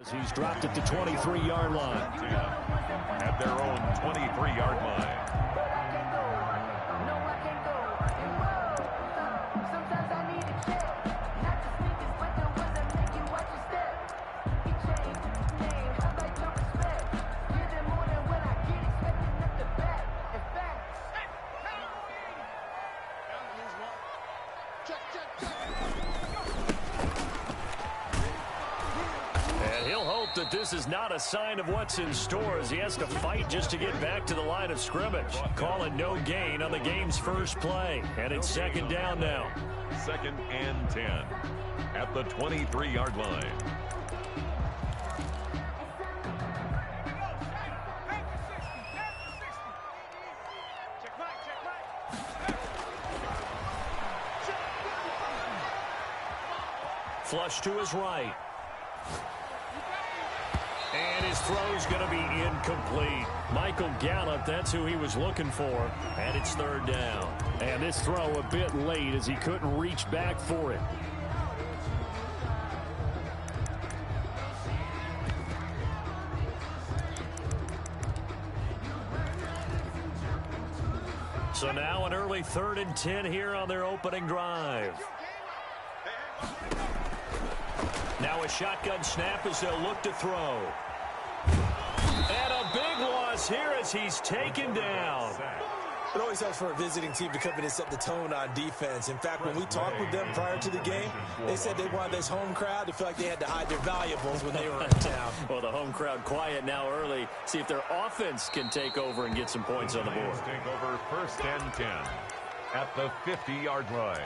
As he's dropped at the 23-yard line. At their own 23-yard line. That this is not a sign of what's in store as he has to fight just to get back to the line of scrimmage. Calling no gain on the game's first play. And it's second down now. 2nd and 10 at the 23-yard line. Flush to his right. And his throw's going to be incomplete. Michael Gallup, that's who he was looking for. And it's third down. And this throw a bit late as he couldn't reach back for it. So now an early 3rd and 10 here on their opening drive. Now a shotgun snap as they'll look to throw. And a big loss here as he's taken down. It always helps for a visiting team to come in and set the tone on defense. In fact, when we talked with them prior to the game, they said they wanted this home crowd to feel like they had to hide their valuables when they were in town. Well, the home crowd quiet now early. See if their offense can take over and get some points on the board. Take over 1st and 10 at the 50-yard line.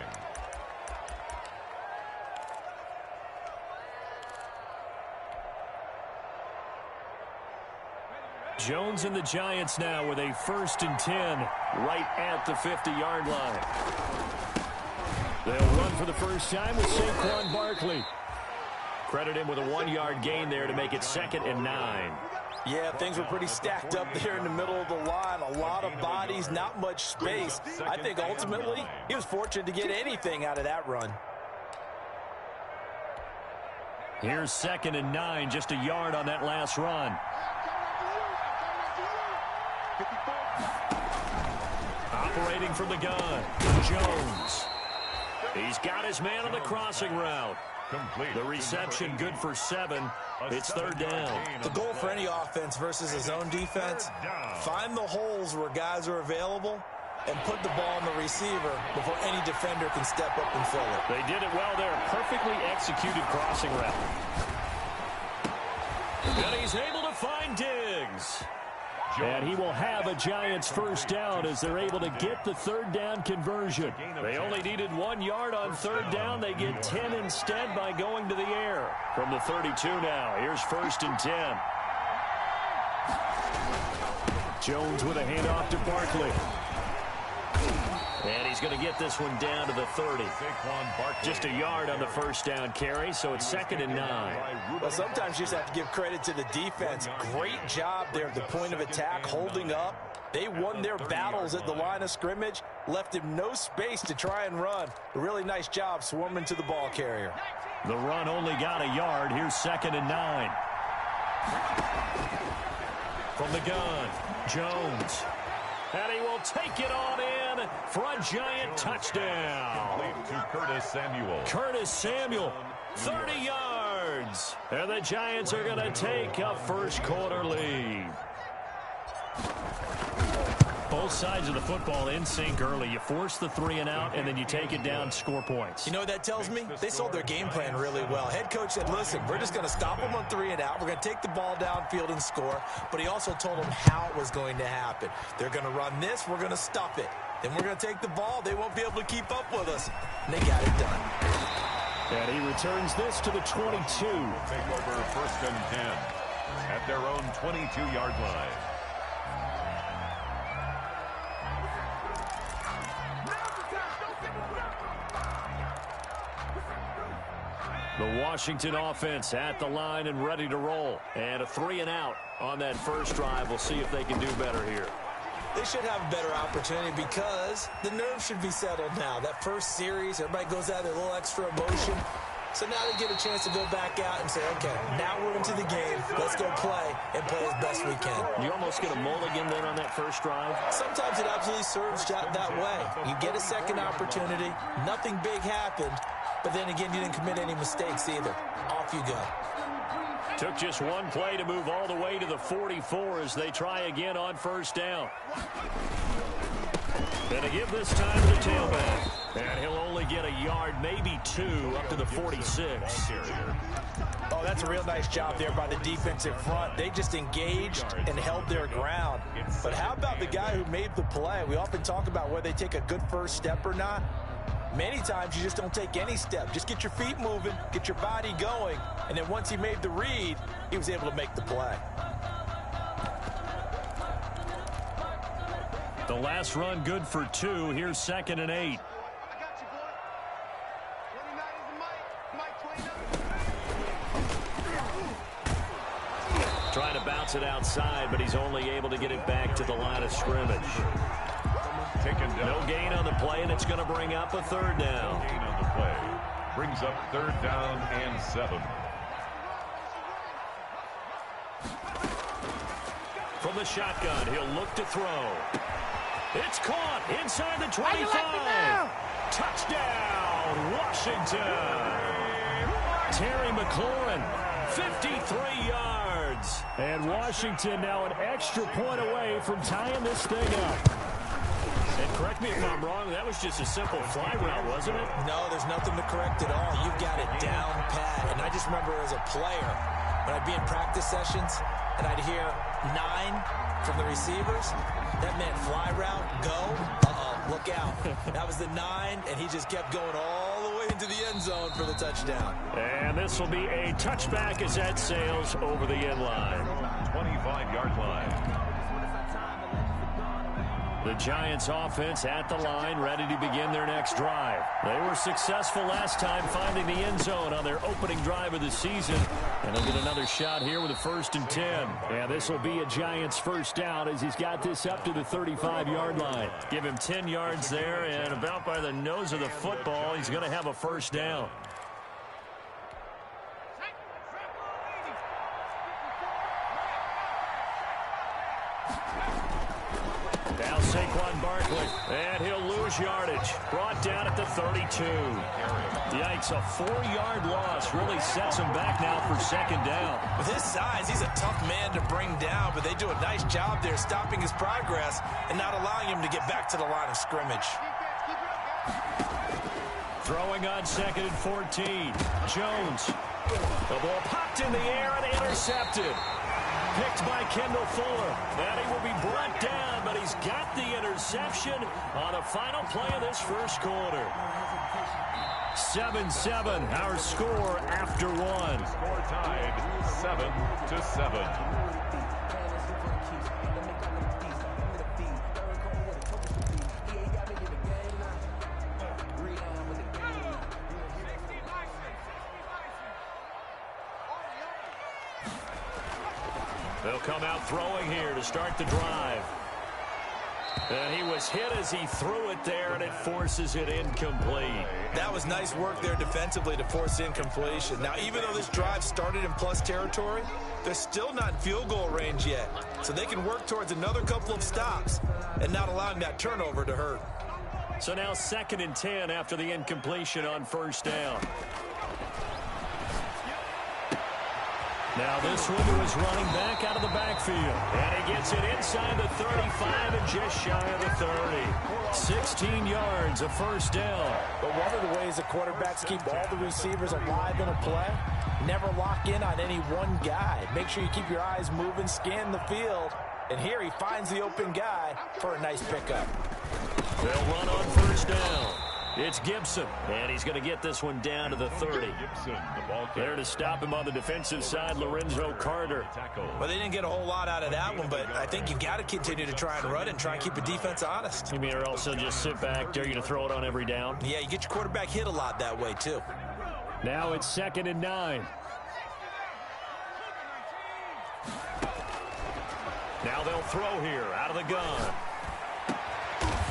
Jones and the Giants now with a 1st and 10 right at the 50-yard line. They'll run for the first time with Saquon Barkley. Credit him with a 1-yard gain there to make it 2nd and 9. Yeah, things were pretty stacked up there in the middle of the line. A lot of bodies, not much space. I think ultimately he was fortunate to get anything out of that run. Here's 2nd and 9, just a yard on that last run. Operating from the gun, Jones. He's got his man on the crossing route. The reception good for 7. It's 3rd down. The goal for any offense versus a zone defense, find the holes where guys are available and put the ball on the receiver before any defender can step up and fill it. They did it well there. Perfectly executed crossing route. And he's able to find Diggs. And he will have a Giants first down as they're able to get the 3rd down conversion. They only needed 1 yard on 3rd down. They get 10 instead by going to the air. From the 32 now, here's 1st and 10. Jones with a handoff to Barkley. And he's going to get this one down to the 30. Just a yard on the first down carry, so it's 2nd and 9. Well, sometimes you just have to give credit to the defense. Great job there at the point of attack, holding up. They won their battles at the line of scrimmage, left him no space to try and run. A really nice job swarming to the ball carrier. The run only got a yard. Here's 2nd and 9. From the gun, Jones. And he will take it on in for a Giant touchdown. To Curtis Samuel. Curtis Samuel, 30 yards. And the Giants are going to take a first quarter lead. Both sides of the football in sync early. You force the 3 and out, and then you take it down, score points. You know what that tells me? They sold their game plan really well. Head coach said, listen, we're just going to stop them on 3 and out. We're going to take the ball downfield and score. But he also told them how it was going to happen. They're going to run this. We're going to stop it. Then we're going to take the ball. They won't be able to keep up with us. And they got it done. And he returns this to the 22. Take over 1st and 10 at their own 22-yard line. The Washington offense at the line and ready to roll. And a 3 and out on that first drive. We'll see if they can do better here. They should have a better opportunity because the nerves should be settled now. That first series, everybody goes out with a little extra emotion. So now they get a chance to go back out and say, okay, now we're into the game. Let's go play and play as best we can. You almost get a mulligan then on that first drive? Sometimes it absolutely serves that way. You get a second opportunity. Nothing big happened. But then again, you didn't commit any mistakes either. Off you go. Took just one play to move all the way to the 44 as they try again on first down. Gonna give this time to the tailback. And he'll only get a yard, maybe 2, up to the 46. Oh, that's a real nice job there by the defensive front. They just engaged and held their ground. But how about the guy who made the play? We often talk about whether they take a good first step or not. Many times you just don't take any step. Just get your feet moving, get your body going, and then once he made the read, he was able to make the play. The last run good for 2. Here's 2nd and 8. Trying to bounce it outside, but he's only able to get it back to the line of scrimmage. No gain on the play, and it's going to bring up a 3rd down. Gain on the play. Brings up 3rd down and 7. From the shotgun, he'll look to throw. It's caught inside the 25. Touchdown, Washington. Terry McLaurin, 53 yards. And Washington now an extra point away from tying this thing up. And correct me if I'm wrong, that was just a simple fly route, wasn't it? No, there's nothing to correct at all. You've got it down pat. And I just remember as a player, when I'd be in practice sessions, and I'd hear 9 from the receivers, that meant fly route, go, look out. That was the 9, and he just kept going all the way into the end zone for the touchdown. And this will be a touchback as that sails over the end line. 25-yard line. The Giants offense at the line, ready to begin their next drive. They were successful last time finding the end zone on their opening drive of the season. And they'll get another shot here with a 1st and 10. Yeah, this will be a Giants first down as he's got this up to the 35-yard line. Give him 10 yards there, and about by the nose of the football, he's going to have a 1st down. Now Saquon Barkley, and he'll lose yardage. Brought down at the 32. Yikes, a 4-yard loss really sets him back now for 2nd down. With his size, he's a tough man to bring down, but they do a nice job there stopping his progress and not allowing him to get back to the line of scrimmage. Throwing on 2nd and 14. Jones. The ball popped in the air and intercepted. Picked by Kendall Fuller. And he will be brought down, but he's got the interception on the final play of this first quarter. 7-7, our score after 1. Score tied 7-7. They'll come out throwing here to start the drive. And he was hit as he threw it there, and it forces it incomplete. That was nice work there defensively to force incompletion. Now, even though this drive started in plus territory, they're still not in field goal range yet. So they can work towards another couple of stops and not allowing that turnover to hurt. So now 2nd and 10 after the incompletion on 1st down. Now this one was running back out of the backfield. And he gets it inside the 35 and just shy of the 30. 16 yards, a 1st down. But one of the ways the quarterbacks keep all the receivers alive in a play, never lock in on any one guy. Make sure you keep your eyes moving, scan the field. And here he finds the open guy for a nice pickup. They'll run on 1st down. It's Gibson, and he's going to get this one down to the 30. There to stop him on the defensive side, Lorenzo Carter. Well, they didn't get a whole lot out of that one, but I think you've got to continue to try and run and try and keep the defense honest. You mean or also just sit back, dare you to throw it on every down? Yeah, you get your quarterback hit a lot that way, too. Now it's 2nd and 9. Now they'll throw here out of the gun.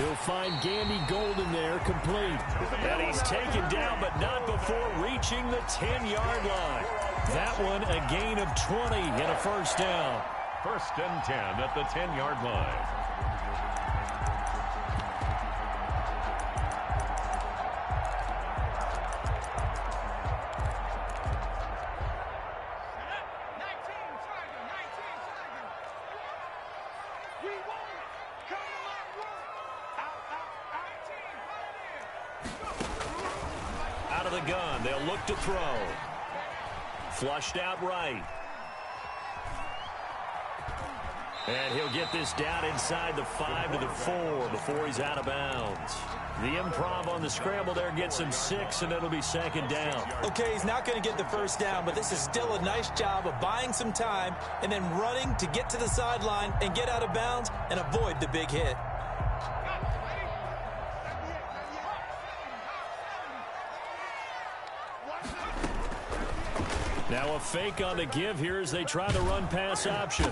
He'll find Gandy Golden there, complete. And he's taken down, but not before reaching the 10-yard line. That one a gain of 20 and a first down. 1st and 10 at the 10-yard line. Out of the gun, they'll look to throw. Flushed out right. And he'll get this down inside the 5 to the 4 before he's out of bounds. The improv on the scramble there gets him 6, and it'll be 2nd down. Okay, he's not going to get the first down, but this is still a nice job of buying some time and then running to get to the sideline and get out of bounds and avoid the big hit. Now a fake on the give here as they try the run-pass option.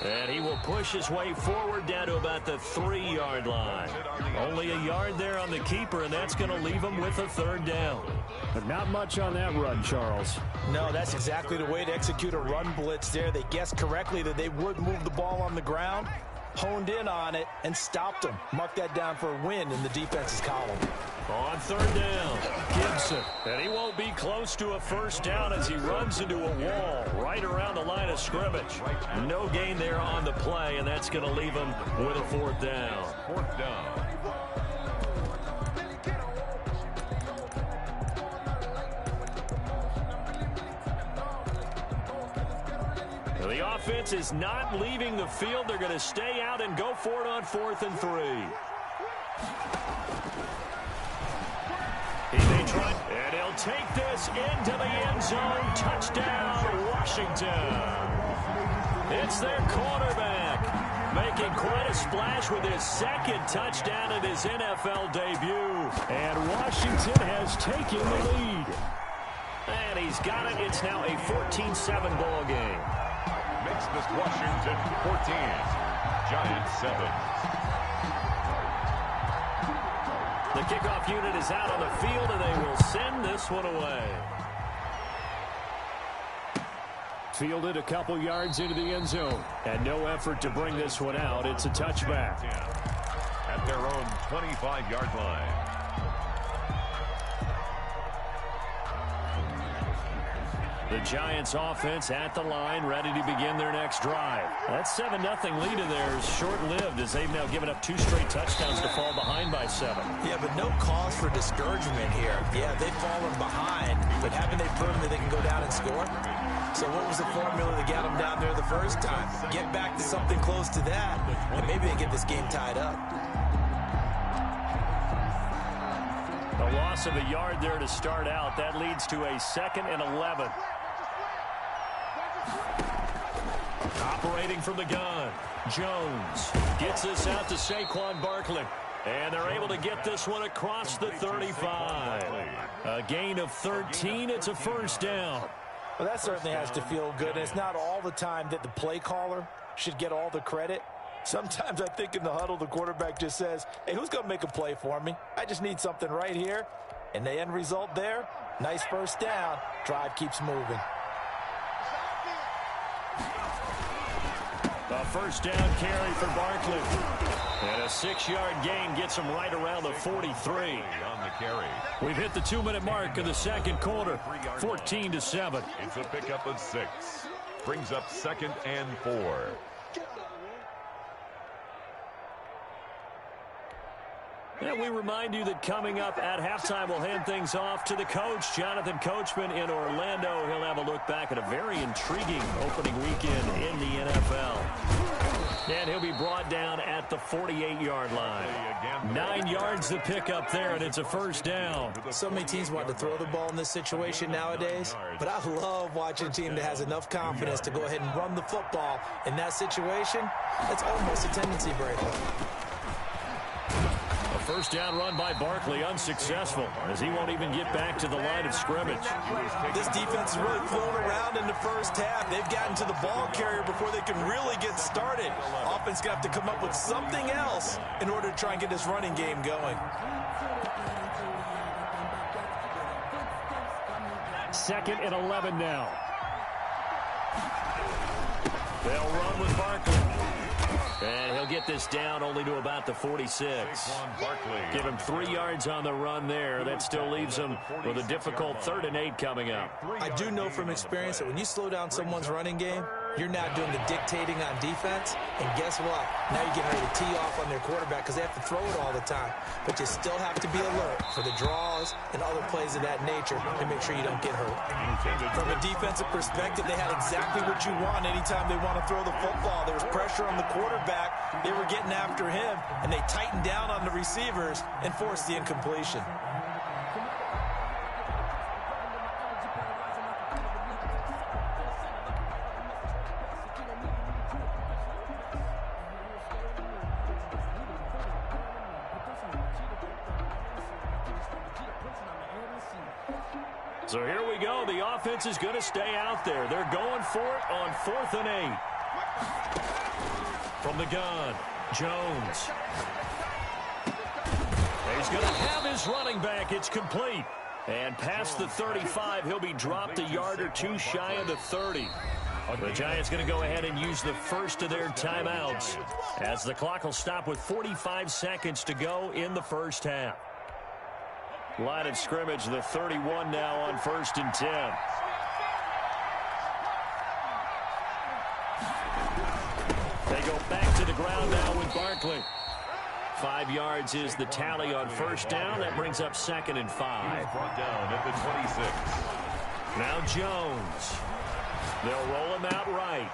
And he will push his way forward down to about the 3-yard line. Only a yard there on the keeper, and that's going to leave him with a 3rd down. But not much on that run, Charles. No, that's exactly the way to execute a run blitz there. They guessed correctly that they would move the ball on the ground, honed in on it, and stopped them. Mark that down for a win in the defense's column. On 3rd down, Gibson. And he won't be close to a first down as he runs into a wall right around the line of scrimmage. No gain there on the play, and that's going to leave him with a 4th down. 4th down. The offense is not leaving the field. They're going to stay out and go for it on 4th and 3. He may try, and he'll take this into the end zone. Touchdown, Washington. It's their quarterback, making quite a splash with his 2nd touchdown in his NFL debut. And Washington has taken the lead. And he's got it. It's now a 14-7 ball game. Makes this Washington 14, Giants 7. The kickoff unit is out on the field, and they will send this one away. Fielded a couple yards into the end zone, and no effort to bring this one out. It's a touchback. At their own 25-yard line. The Giants offense at the line, ready to begin their next drive. That 7-0 lead of theirs short-lived as they've now given up 2 straight touchdowns to fall behind by 7. Yeah, but no cause for discouragement here. Yeah, they've fallen behind, but haven't they proven that they can go down and score? So what was the formula that got them down there the first time? Get back to something close to that, and maybe they get this game tied up. A loss of a yard there to start out. That leads to a 2nd and 11. Operating from the gun, Jones gets this out to Saquon Barkley. And they're able to get this one across the 35. A gain of 13. It's a first down. Well, that certainly has to feel good. And it's not all the time that the play caller should get all the credit. Sometimes I think in the huddle, the quarterback just says, hey, who's going to make a play for me? I just need something right here. And the end result there, nice first down. Drive keeps moving. A first down carry for Barkley. And a 6-yard gain gets him right around the 43. On the carry. We've hit the 2-minute mark of the second quarter. 14-7. It's a pickup of 6. Brings up 2nd and 4. And we remind you that coming up at halftime, we'll hand things off to the coach, Jonathan Coachman in Orlando. He'll have a look back at a very intriguing opening weekend in the NFL. And he'll be brought down at the 48-yard line. 9 yards to pick up there, and it's a first down. So many teams want to throw the ball in this situation nowadays, but I love watching a team that has enough confidence to go ahead and run the football. In that situation, it's almost a tendency breaker. First down run by Barkley, unsuccessful, as he won't even get back to the line of scrimmage. This defense is really flown around in the first half. They've gotten to the ball carrier before they can really get started. Offense going to have to come up with something else in order to try and get this running game going. Second and 11 now. They'll run with Barkley. And he'll get this down only to about the 46. Give him 3 yards on the run there. That still leaves him with a difficult 3rd and 8 coming up. I do know from experience that when you slow down someone's running game, you're now doing the dictating on defense. And guess what? Now you're getting ready to tee off on their quarterback because they have to throw it all the time. But you still have to be alert for the draws and other plays of that nature to make sure you don't get hurt. From a defensive perspective, they had exactly what you want anytime they want to throw the football. There was pressure on the quarterback. They were getting after him, and they tightened down on the receivers and forced the incompletion. So here we go. The offense is going to stay out there. They're going for it on 4th and 8. From the gun, Jones. He's going to have his running back. It's complete. And past the 35, he'll be dropped a yard or 2 shy of the 30. The Giants going to go ahead and use the first of their timeouts as the clock will stop with 45 seconds to go in the first half. Line of scrimmage, the 31 now on 1st and 10. They go back to the ground now with Barkley. 5 yards is the tally on first down. That brings up 2nd and 5. Brought down at the 26. Now Jones. They'll roll him out right.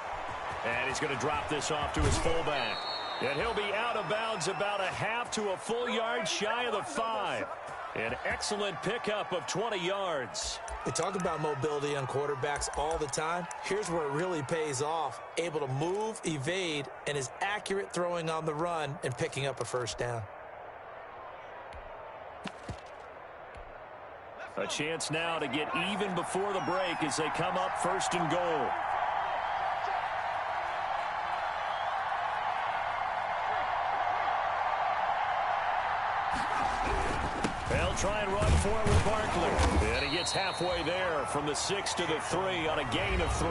And he's going to drop this off to his fullback. And he'll be out of bounds about a half to a full yard shy of the 5. An excellent pickup of 20 yards. They talk about mobility on quarterbacks all the time. Here's where it really pays off. Able to move, evade, and is accurate throwing on the run and picking up a first down. A chance now to get even before the break as they come up 1st and goal. They'll try and run for it with Barkley. And he gets halfway there from the 6 to the 3 on a gain of 3.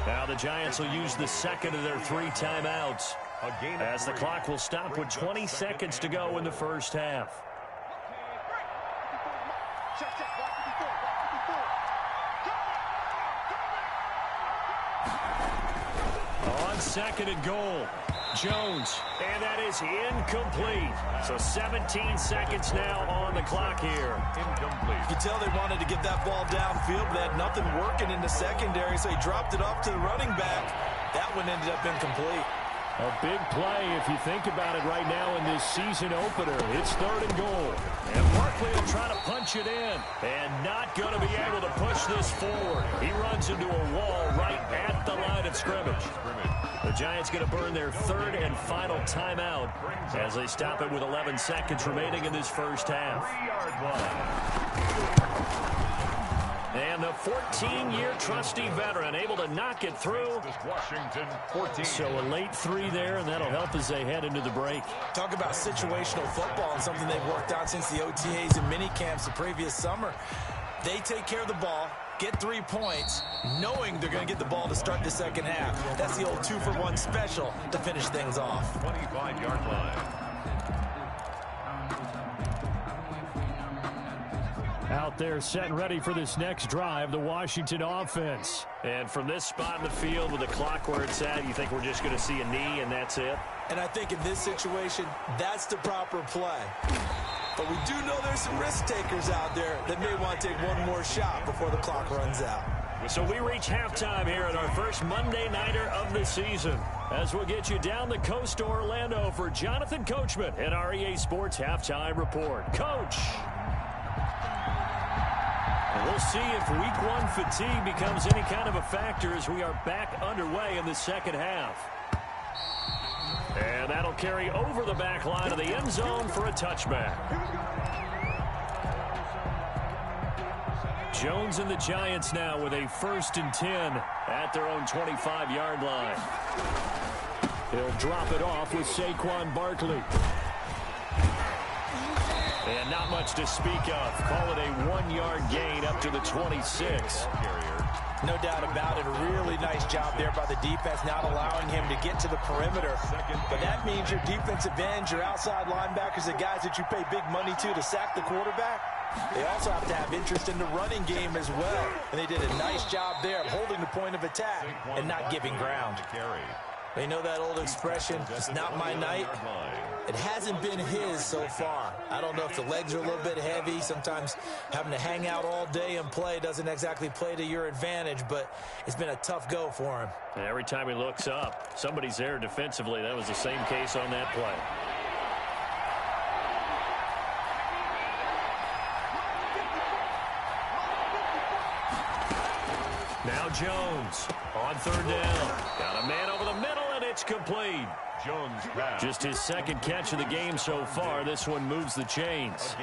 Now the Giants will use the 2nd of their 3 timeouts as the clock will stop with 20 seconds to go in the first half. On 2nd and goal. Jones, and that is incomplete. So 17 seconds now on the clock here. Incomplete. You can tell they wanted to get that ball downfield, but they had nothing working in the secondary, so he dropped it off to the running back. That one ended up incomplete. A big play if you think about it right now in this season opener. It's 3rd and goal. And Barkley will try to punch it in. And not going to be able to push this forward. He runs into a wall right at the line of scrimmage. The Giants going to burn their 3rd and final timeout as they stop it with 11 seconds remaining in this first half. 3-yard line. And the 14-year trusty veteran able to knock it through. Washington 14. So a late 3 there, and that'll help as they head into the break. Talk about situational football and something they've worked on since the OTAs and mini camps the previous summer. They take care of the ball, get 3 points, knowing they're going to get the ball to start the second half. That's the old 2-for-1 special to finish things off. 25-yard line. Out there set and ready for this next drive, the Washington offense. And from this spot in the field with the clock where it's at, you think we're just going to see a knee and that's it? And I think in this situation, that's the proper play. But we do know there's some risk takers out there that may want to take one more shot before the clock runs out. So we reach halftime here at our first Monday Nighter of the season, as we'll get you down the coast to Orlando for Jonathan Coachman and our EA Sports Halftime Report. Coach! And we'll see if Week 1 fatigue becomes any kind of a factor as we are back underway in the second half. And that'll carry over the back line of the end zone for a touchback. Jones and the Giants now with a 1st and 10 at their own 25-yard line. He'll drop it off with Saquon Barkley. And not much to speak of. Call it a 1-yard gain up to the 26. No doubt about it. A really nice job there by the defense, not allowing him to get to the perimeter. But that means your defensive ends, your outside linebackers, the guys that you pay big money to sack the quarterback, they also have to have interest in the running game as well. And they did a nice job there of holding the point of attack and not giving ground. They know that old expression, it's not my night. It hasn't been his so far. I don't know if the legs are a little bit heavy. Sometimes having to hang out all day and play doesn't exactly play to your advantage, but it's been a tough go for him. And every time he looks up, somebody's there defensively. That was the same case on that play. Now Jones on 3rd down. Got a man over the middle, and it's complete. Jones pass. Just his 2nd catch of the game so far. This one moves the chains.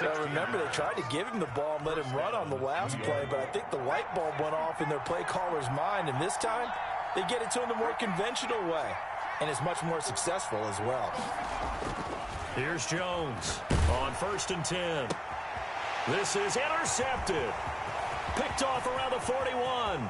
Remember, they tried to give him the ball and let him run on the last play, but I think the light bulb went off in their play caller's mind, and this time they get it to him the more conventional way, and it's much more successful as well. Here's Jones on 1st and 10. This is intercepted. Picked off around the 41.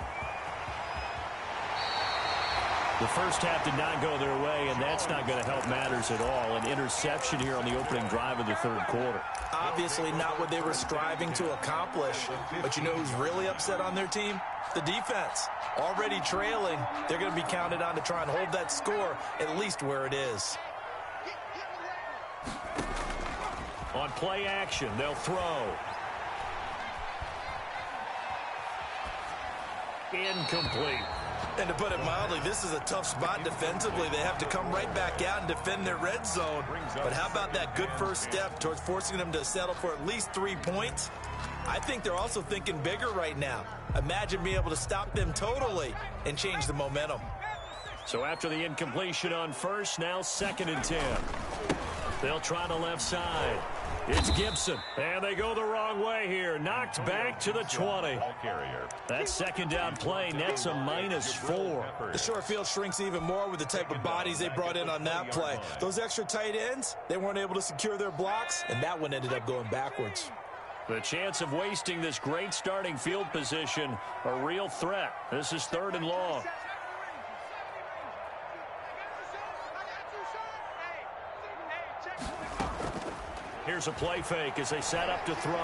The first half did not go their way, and that's not going to help matters at all. An interception here on the opening drive of the 3rd quarter. Obviously not what they were striving to accomplish. But you know who's really upset on their team? The defense. Already trailing, they're going to be counted on to try and hold that score at least where it is. On play action, they'll throw. Incomplete. And to put it mildly, this is a tough spot defensively. They have to come right back out and defend their red zone. But how about that good first step towards forcing them to settle for at least 3 points? I think they're also thinking bigger right now. Imagine being able to stop them totally and change the momentum. So after the incompletion on 1st, now 2nd and 10. They'll try the left side. It's Gibson, and they go the wrong way here. Knocked back to the 20. That 2nd down play nets a -4. The short field shrinks even more with the type of bodies they brought in on that play. Those extra tight ends, they weren't able to secure their blocks, and that one ended up going backwards. The chance of wasting this great starting field position, a real threat. This is 3rd and long. Here's a play fake as they set up to throw.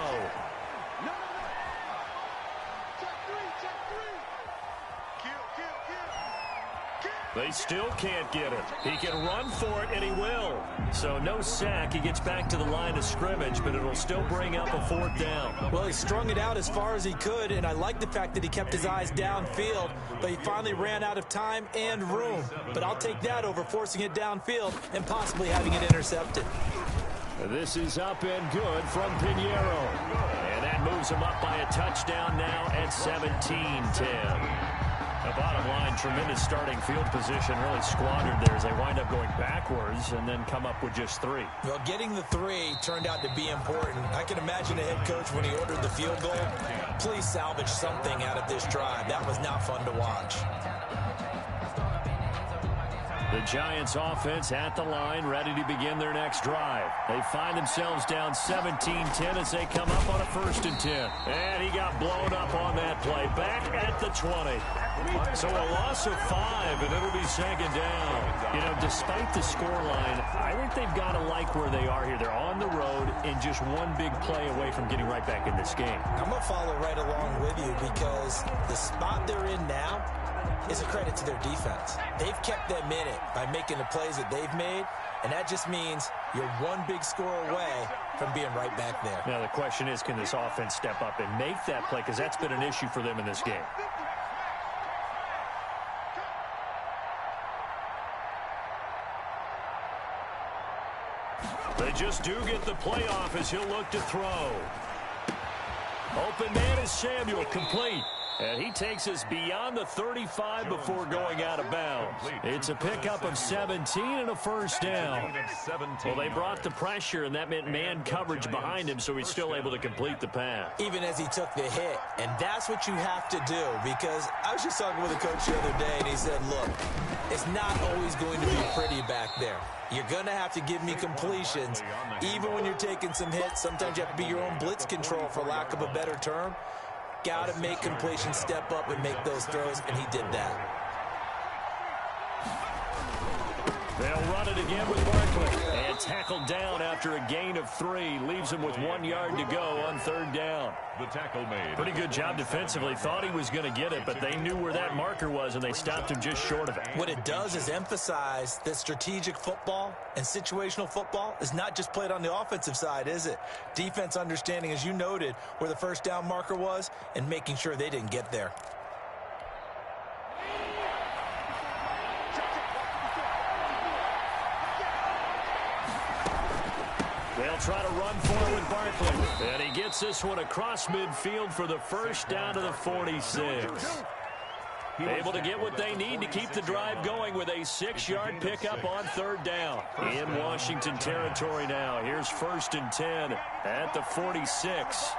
They still can't get it. He can run for it, and he will. So no sack. He gets back to the line of scrimmage, but it'll still bring up a 4th down. Well, he strung it out as far as he could, and I like the fact that he kept his eyes downfield, but he finally ran out of time and room. But I'll take that over forcing it downfield and possibly having it intercepted. This is up and good from Pinheiro. And that moves him up by a touchdown now at 17-10. The bottom line, tremendous starting field position, really squandered there as they wind up going backwards and then come up with just 3. Well, getting the 3 turned out to be important. I can imagine the head coach when he ordered the field goal. Please salvage something out of this drive. That was not fun to watch. The Giants offense at the line, ready to begin their next drive. They find themselves down 17-10 as they come up on a 1st and 10. And he got blown up on that play. Back at the 20. So a loss of 5, and it'll be 2nd down. You know, despite the scoreline, I think they've got to like where they are here. They're on the road and just one big play away from getting right back in this game. I'm going to follow right along with you because the spot they're in now is a credit to their defense. They've kept them in it by making the plays that they've made, and that just means you're one big score away from being right back there. Now the question is, can this offense step up and make that play? Because that's been an issue for them in this game. They just do get the playoff as he'll look to throw. Open man is Samuel, complete. And he takes us beyond the 35 before going out of bounds. It's a pickup of 17 and a first down. Well, they brought the pressure, and that meant man coverage behind him, so he's still able to complete the pass. Even as he took the hit. And that's what you have to do, because I was just talking with a coach the other day, and he said, look, it's not always going to be pretty back there. You're going to have to give me completions. Even when you're taking some hits, sometimes you have to be your own blitz control, for lack of a better term. Got to make completions, step up and make those throws, and he did that. They'll run it again with Barkley. And tackled down after a gain of 3. Leaves him with 1 yard to go on third down. The tackle made. Pretty good job defensively. Thought he was going to get it, but they knew where that marker was, and they stopped him just short of it. What it does is emphasize that strategic football and situational football is not just played on the offensive side, is it? Defense understanding, as you noted, where the first down marker was and making sure they didn't get there. They'll try to run for it with Barkley. And he gets this one across midfield for the first down to the 46. Able to get what they need to keep the drive going with a 6-yard pickup on third down. In Washington territory now. Here's 1st and 10 at the 46.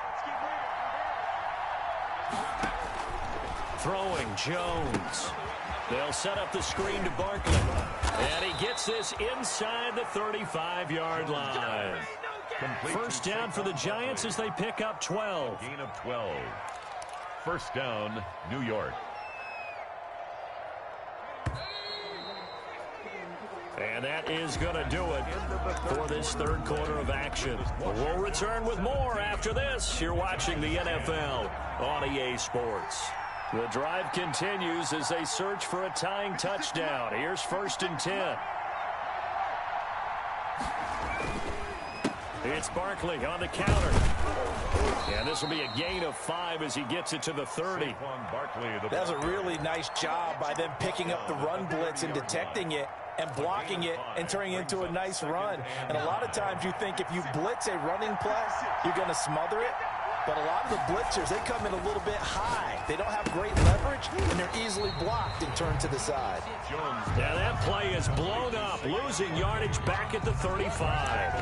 Throwing Jones. They'll set up the screen to Barkley. And he gets this inside the 35-yard line. First down for the Giants as they pick up 12. Gain of 12. First down, New York. And that is going to do it for this third quarter of action. We'll return with more after this. You're watching the NFL on EA Sports. The drive continues as they search for a tying touchdown. Here's 1st and 10. It's Barkley on the counter. And this will be a gain of 5 as he gets it to the 30. That was a really nice job by them picking up the run blitz and detecting it and blocking it and turning it into a nice run. And a lot of times you think if you blitz a running play, you're going to smother it. But a lot of the blitzers, they come in a little bit high. They don't have great leverage, and they're easily blocked and turned to the side. Now that play is blown up, losing yardage back at the 35.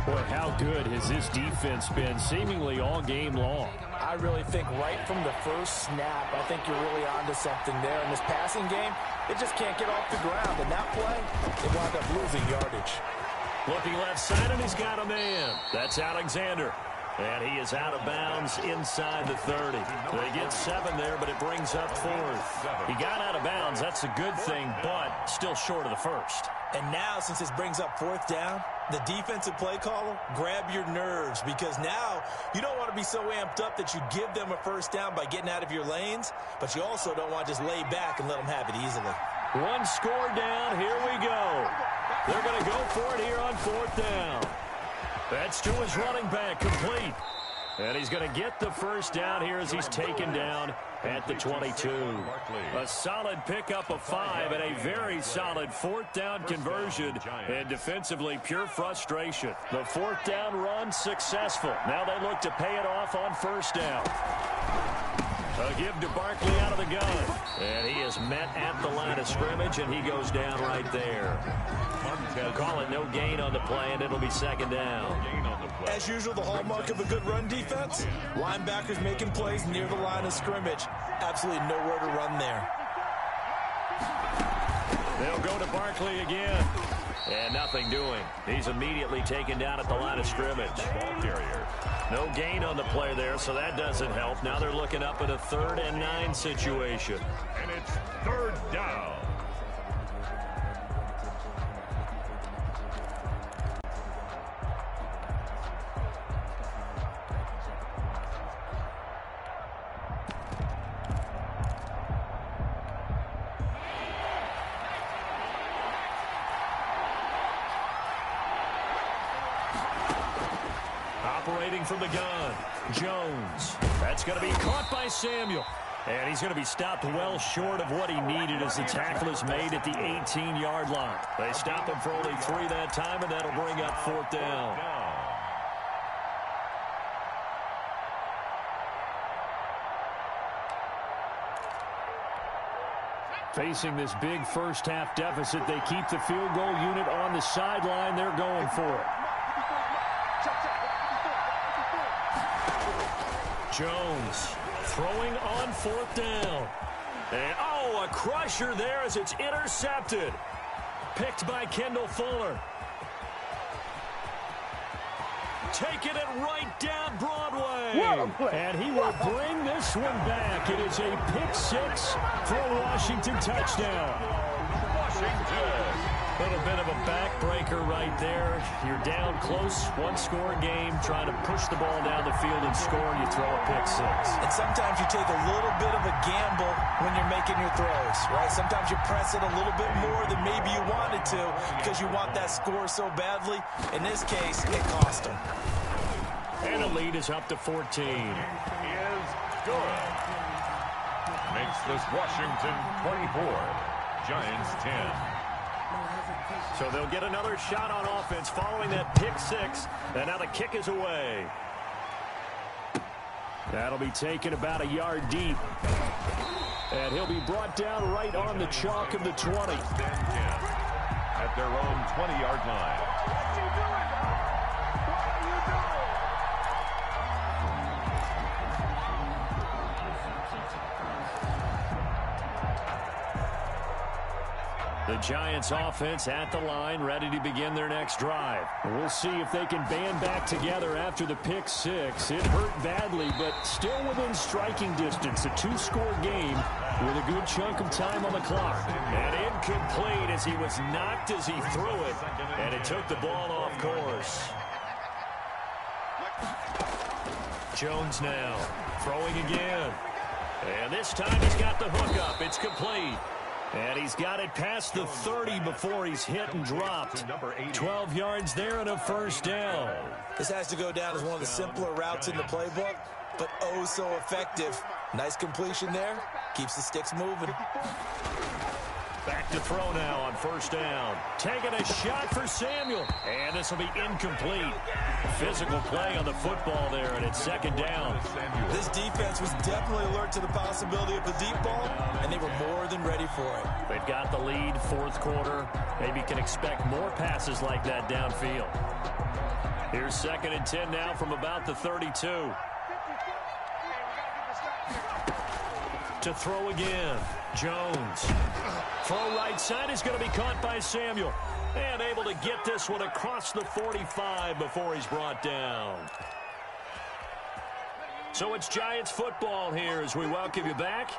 Boy, how good has this defense been seemingly all game long? I really think right from the first snap, I think you're really onto something there. In this passing game, it just can't get off the ground. And that play, they wound up losing yardage. Looking left side, and he's got a man. That's Alexander. And he is out of bounds inside the 30. They get 7 there, but it brings up 4th. He got out of bounds. That's a good thing, but still short of the first. And now, since this brings up 4th down, the defensive play caller, grab your nerves, because now you don't want to be so amped up that you give them a first down by getting out of your lanes, but you also don't want to just lay back and let them have it easily. One score down. Here we go. They're going to go for it here on 4th down. That's to his running back, complete. And he's going to get the first down here as he's taken down at the 22. A solid pickup of 5 and a very solid 4th down conversion. And defensively, pure frustration. The 4th down run successful. Now they look to pay it off on first down. A give to Barkley out of the gun. And he is met at the line of scrimmage, and he goes down right there. They'll call it no gain on the play, and it'll be 2nd down. As usual, the hallmark of a good run defense, linebackers making plays near the line of scrimmage. Absolutely nowhere to run there. They'll go to Barkley again. And nothing doing. He's immediately taken down at the line of scrimmage. Ball carrier. No gain on the play there, so that doesn't help. Now they're looking up at a 3rd and 9 situation. And it's 3rd down. Operating from the gun, Jones. That's going to be caught by Samuel. And he's going to be stopped well short of what he needed as the tackle is made at the 18-yard line. They stop him for only 3 that time, and that'll bring up 4th down. Facing this big first-half deficit, they keep the field goal unit on the sideline. They're going for it. Jones throwing on 4th down. And, a crusher there as it's intercepted. Picked by Kendall Fuller. Taking it right down Broadway. And he will bring this one back. It is a pick 6 for a Washington touchdown. Washington. A little bit of a backbreaker right there. You're down close, one-score game, trying to push the ball down the field and score, and you throw a pick 6. And sometimes you take a little bit of a gamble when you're making your throws, right? Sometimes you press it a little bit more than maybe you wanted to because you want that score so badly. In this case, it cost them. And the lead is up to 14. Is good. Makes this Washington 24, Giants 10. So they'll get another shot on offense following that pick 6. And now the kick is away. That'll be taken about a yard deep. And he'll be brought down right on the chalk of the 20. At their own 20-yard line. The Giants offense at the line, ready to begin their next drive. We'll see if they can band back together after the pick 6. It hurt badly, but still within striking distance. A 2-score game with a good chunk of time on the clock. And incomplete as he was knocked as he threw it, and it took the ball off course. Jones now throwing again. And this time he's got the hook up. It's complete. And he's got it past the 30 before he's hit and dropped. 12 yards there and a first down. This has to go down as one of the simpler routes in the playbook, but oh so effective. Nice completion there. Keeps the sticks moving. Back to throw now on first down. Taking a shot for Samuel. And this will be incomplete. Physical play on the football there, and it's second down. This defense was definitely alert to the possibility of the deep ball, and they were more than ready for it. They've got the lead, fourth quarter. Maybe can expect more passes like that downfield. Here's 2nd and 10 now from about the 32. To throw again. Jones. Throw right side is going to be caught by Samuel. And able to get this one across the 45 before he's brought down. So it's Giants football here as we welcome you back.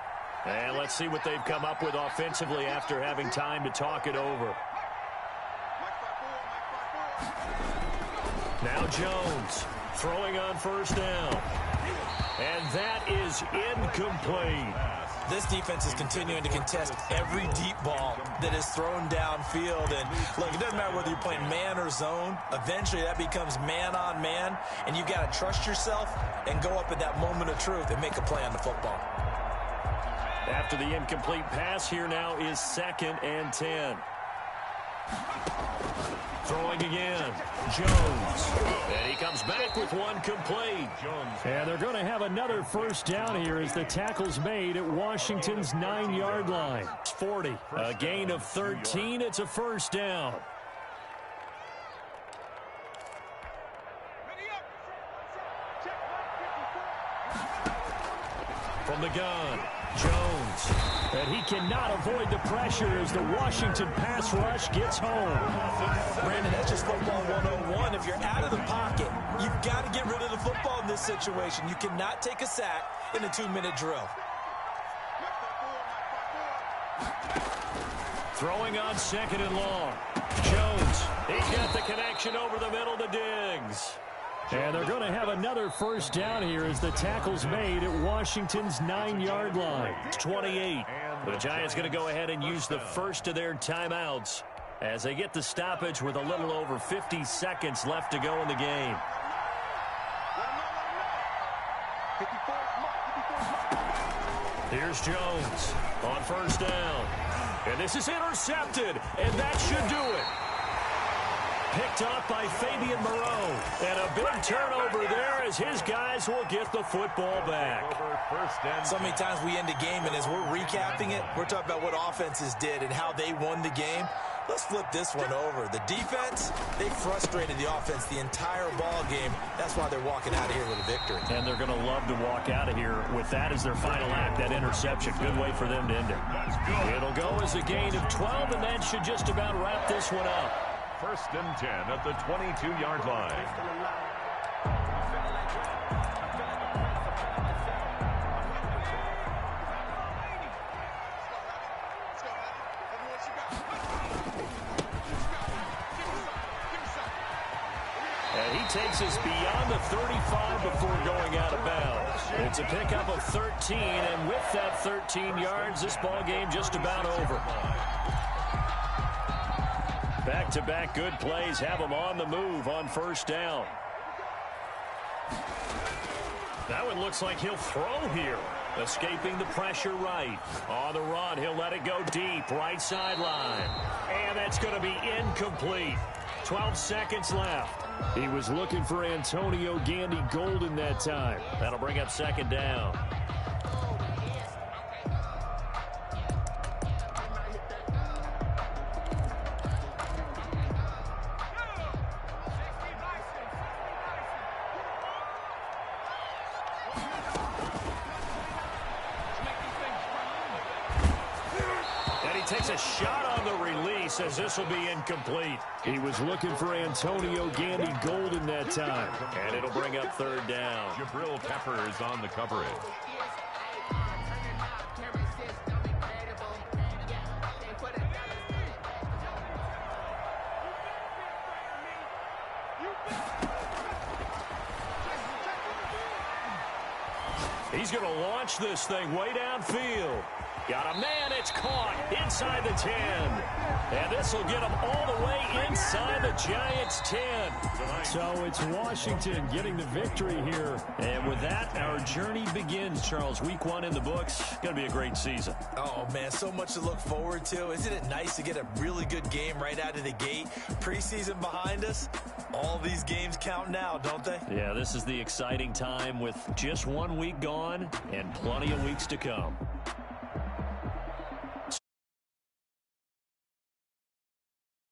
And let's see what they've come up with offensively after having time to talk it over. Now Jones throwing on first down. And that is incomplete. This defense is continuing to contest every deep ball that is thrown downfield. And look, it doesn't matter whether you're playing man or zone. Eventually that becomes man on man. And you've got to trust yourself and go up at that moment of truth and make a play on the football. After the incomplete pass, here now is 2nd and 10. Throwing again. Jones. And he comes back with one complete. And they're going to have another first down here as the tackle's made at Washington's 9-yard line. It's 40. A gain of 13. It's a first down. From the gun, Jones. And he cannot avoid the pressure as the Washington pass rush gets home. Brandon, that's just football 101. If you're out of the pocket, you've got to get rid of the football in this situation. You cannot take a sack in a 2-minute drill. Throwing on 2nd and long. Jones, he's got the connection over the middle to Diggs. And they're going to have another first down here as the tackle's made at Washington's 9-yard line. It's 28. The Giants going to go ahead and use the first of their timeouts as they get the stoppage with a little over 50 seconds left to go in the game. Here's Jones on first down. And this is intercepted, and that should do it. picked up by Fabian Moreau. And a big turnover there as his guys will get the football back. So many times we end a game, and as we're recapping it, we're talking about what offenses did and how they won the game. Let's flip this one over. The defense, they frustrated the offense the entire ball game. That's why they're walking out of here with a victory. And they're going to love to walk out of here with that as their final act, that interception. Good way for them to end it. It'll go as a gain of 12, and that should just about wrap this one up. 1st and 10 at the 22-yard line. And he takes us beyond the 35 before going out of bounds. It's a pickup of 13, and with that 13 yards, this ball game just about over. Back-to-back good plays have him on the move on 1st down. That one looks like he'll throw here. Escaping the pressure right. On the run, he'll let it go deep. Right sideline. And that's going to be incomplete. 12 seconds left. He was looking for Antonio Gandy Golden that time. That'll bring up 2nd down. Takes a shot on the release as this will be incomplete. He was looking for Antonio Gandy Golden that time. And it'll bring up 3rd down. Jabril Peppers on the coverage. He's going to launch this thing way downfield. Got a man, it's caught inside the 10. And this will get him all the way inside the Giants' 10. So it's Washington getting the victory here. And with that, our journey begins, Charles. Week 1 in the books. Going to be a great season. Oh, man, so much to look forward to. Isn't it nice to get a really good game right out of the gate? Preseason behind us. All these games count now, don't they? Yeah, this is the exciting time with just 1 week gone and plenty of weeks to come.